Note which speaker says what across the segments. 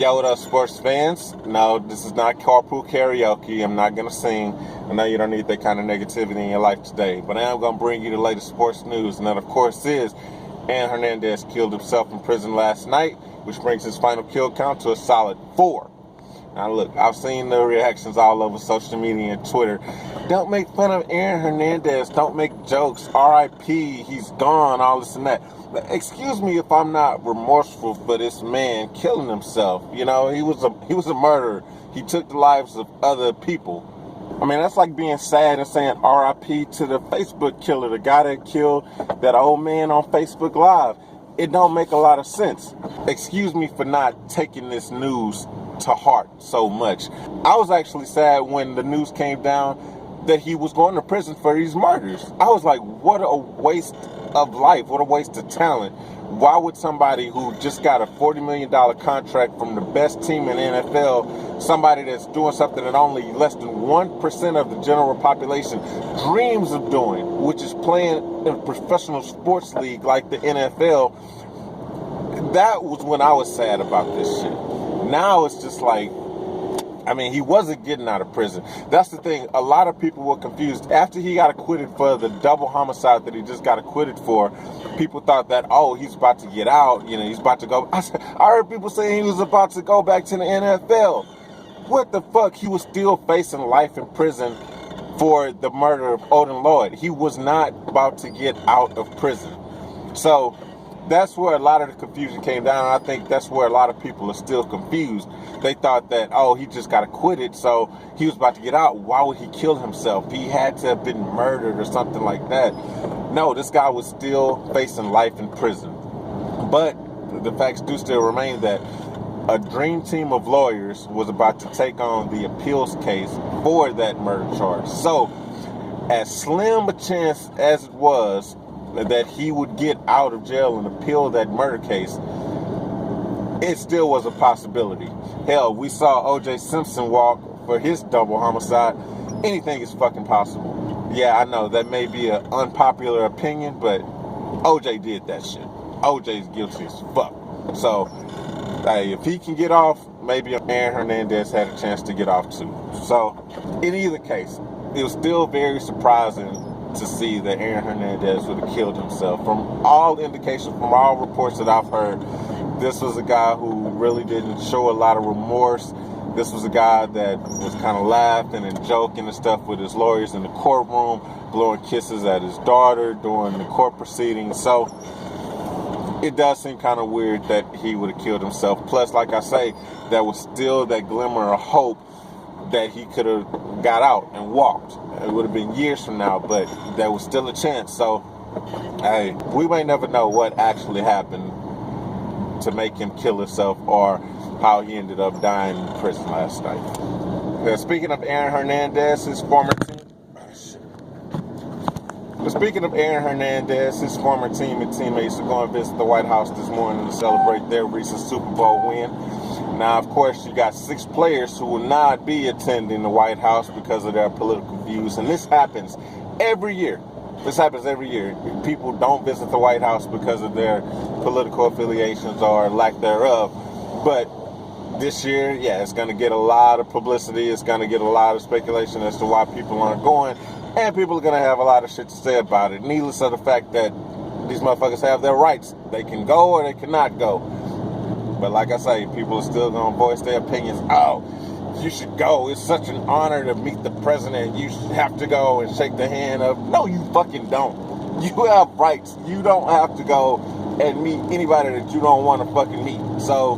Speaker 1: Yo, what up, sports fans? No, this is not carpool karaoke. I'm not going to sing. I know you don't need that kind of negativity in your life today, but I am going to bring you the latest sports news, and that, of course, is Hernandez killed himself in prison last night, which brings his final kill count to a solid 4. Now, look, I've seen the reactions all over social media and Twitter. Don't make fun of Aaron Hernandez. Don't make jokes. R.I.P. He's gone, all this and that. But excuse me if I'm not remorseful for this man killing himself. You know, he was a murderer. He took the lives of other people. I mean, that's like being sad and saying R.I.P. to the Facebook killer, the guy that killed that old man on Facebook Live. It don't make a lot of sense. Excuse me for not taking this news to heart so much. I was actually sad when the news came down that he was going to prison for these murders. I was like, what a waste of life, what a waste of talent. Why would somebody who just got a $40 million contract from the best team in the NFL, somebody that's doing something that only less than 1% of the general population dreams of doing, which is playing in a professional sports league like the NFL, that was when I was sad about this shit. Now it's just like, I mean, he wasn't getting out of prison. That's the thing. A lot of people were confused. After he got acquitted for the double homicide that he just got acquitted for, people thought that, oh, he's about to get out. You know, he's about to go. I heard people saying he was about to go back to the NFL. What the fuck? He was still facing life in prison for the murder of Odin Llyod. He was not about to get out of prison. So that's where a lot of the confusion came down. And I think that's where a lot of people are still confused. They thought that, oh, he just got acquitted, so he was about to get out. Why would he kill himself? He had to have been murdered or something like that. No, this guy was still facing life in prison. But the facts do still remain that a dream team of lawyers was about to take on the appeals case for that murder charge. So, as slim a chance as it was that he would get out of jail and appeal that murder case, it still was a possibility. Hell, we saw O.J. Simpson walk for his double homicide. Anything is fucking possible. Yeah, I know that may be an unpopular opinion, but O.J. did that shit. O.J.'s guilty as fuck. So, hey, if he can get off, maybe Aaron Hernandez had a chance to get off too. So, in either case, it was still very surprising to see that Aaron Hernandez would have killed himself. From all indications, from all reports that I've heard, this was a guy who really didn't show a lot of remorse. This was a guy that was kind of laughing and joking and stuff with his lawyers in the courtroom, blowing kisses at his daughter during the court proceedings. So it does seem kind of weird that he would have killed himself. Plus, like I say, there was still that glimmer of hope that he could have got out and walked. It would have been years from now, but there was still a chance. So, hey, we may never know what actually happened to make him kill himself or how he ended up dying in prison last night. Now, speaking of Aaron Hernandez, his former team. Speaking of Aaron Hernandez, his former team and teammates are going to visit the White House this morning to celebrate their recent Super Bowl win. Now, of course, you got 6 players who will not be attending the White House because of their political views, and this happens every year. This happens every year. People don't visit the White House because of their political affiliations or lack thereof. But this year, yeah, it's going to get a lot of publicity. It's going to get a lot of speculation as to why people aren't going. And people are going to have a lot of shit to say about it. Needless to the fact that these motherfuckers have their rights. They can go or they cannot go. But like I say, people are still going to voice their opinions. Oh, you should go. It's such an honor to meet the president. You should have to go and shake the hand of. No, you fucking don't. You have rights. You don't have to go and meet anybody that you don't want to fucking meet. So,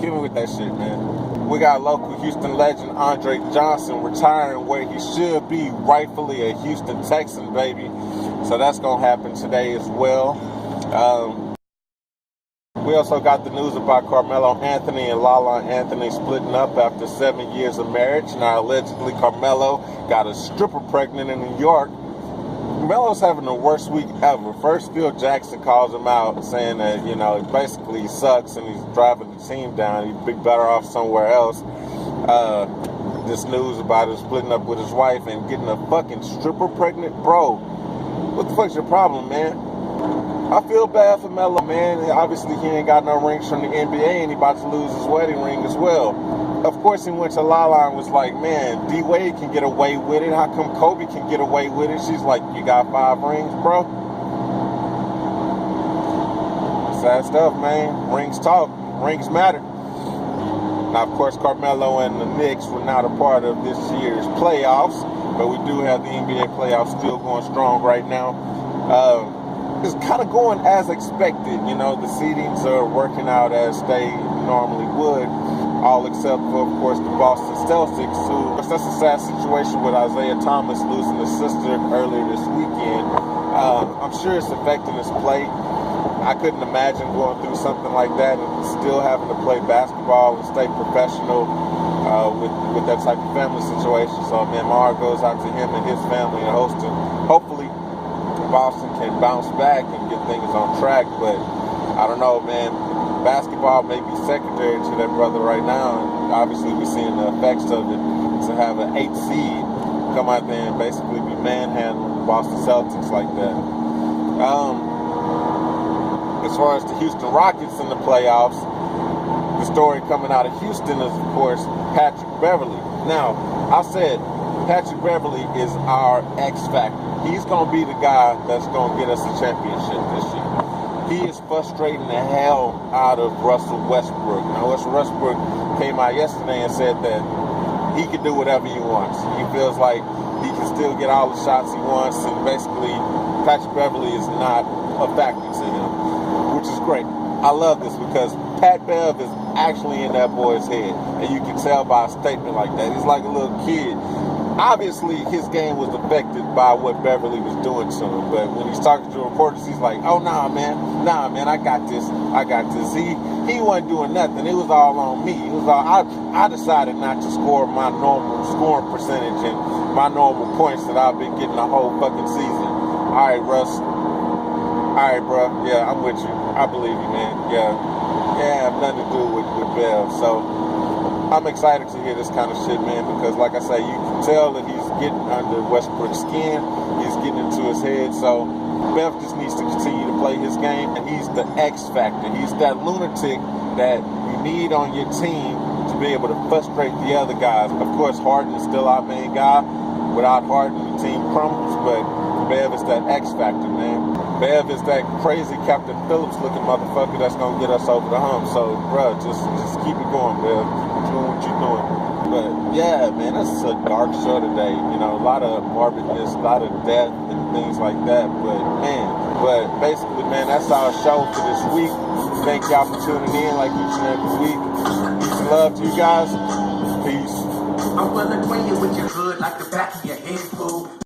Speaker 1: give me with that shit, man. We got local Houston legend Andre Johnson retiring where he should be rightfully a Houston Texan, baby. So that's going to happen today as well. We also got the news about Carmelo Anthony and Lala Anthony splitting up after 7 years of marriage. Now, allegedly, Carmelo got a stripper pregnant in New York. Melo's having the worst week ever. First, Phil Jackson calls him out, saying that, you know, basically he sucks and he's driving the team down. He'd be better off somewhere else. This news about him splitting up with his wife and getting a fucking stripper pregnant. Bro, what the fuck's your problem, man? I feel bad for Melo, man. Obviously, he ain't got no rings from the NBA, and he about to lose his wedding ring as well. Of course, he went to Lala and was like, man, D-Wade can get away with it. How come Kobe can get away with it? She's like, you got 5 rings, bro? Sad stuff, man. Rings talk. Rings matter. Now, of course, Carmelo and the Knicks were not a part of this year's playoffs, but we do have the NBA playoffs still going strong right now. It's kind of going as expected. You know, the seedings are working out as they normally would, all except for, of course, the Boston Celtics, who, that's a sad situation with Isiah Thomas losing his sister earlier this weekend. I'm sure it's affecting his play. I couldn't imagine going through something like that and still having to play basketball and stay professional with that type of family situation. So, man, my heart goes out to him and his family in Houston. Hopefully, Boston can bounce back and get things on track, but I don't know, man. Basketball may be secondary to that brother right now, and obviously we're seeing the effects of it. To have an 8 seed come out there and basically be manhandling the Boston Celtics like that. As far as the Houston Rockets in the playoffs, the story coming out of Houston is, of course, Patrick Beverly. Now, I said Patrick Beverly is our X factor. He's going to be the guy that's going to get us a championship this year. He is frustrating the hell out of Russell Westbrook. Now, Russell Westbrook came out yesterday and said that he can do whatever he wants. He feels like he can still get all the shots he wants, and basically Patrick Beverly is not a factor to him, which is great. I love this because Pat Bev is actually in that boy's head, and you can tell by a statement like that. He's like a little kid. Obviously, his game was affected by what Beverly was doing to him, but when he's talking to reporters, he's like, oh, nah, man, I got this. He wasn't doing nothing. It was all on me. It was all, I decided not to score my normal scoring percentage and my normal points that I've been getting the whole fucking season. All right, Russ. All right, bro. Yeah, I'm with you. I believe you, man. Yeah, have nothing to do with Bev. So I'm excited to hear this kind of shit, man, because like I say, you can tell that he's getting under Westbrook's skin. He's getting into his head. So Bev just needs to continue to play his game, and he's the X factor. He's that lunatic that you need on your team to be able to frustrate the other guys. Of course, Harden is still our main guy. Without Harden, the team crumbles, but Bev is that X factor, man. Bev is that crazy Captain Phillips looking motherfucker that's gonna get us over the hump. So, bruh, just keep it going, Bev. Keep doing what you're doing. But yeah, man, that's a dark show today. You know, a lot of morbidness, a lot of death and things like that. But basically, man, that's our show for this week. Thank y'all for tuning in like each and every week. Peace and love to you guys. Peace.
Speaker 2: I'm well acquainted with your hood like the back of your head, fool.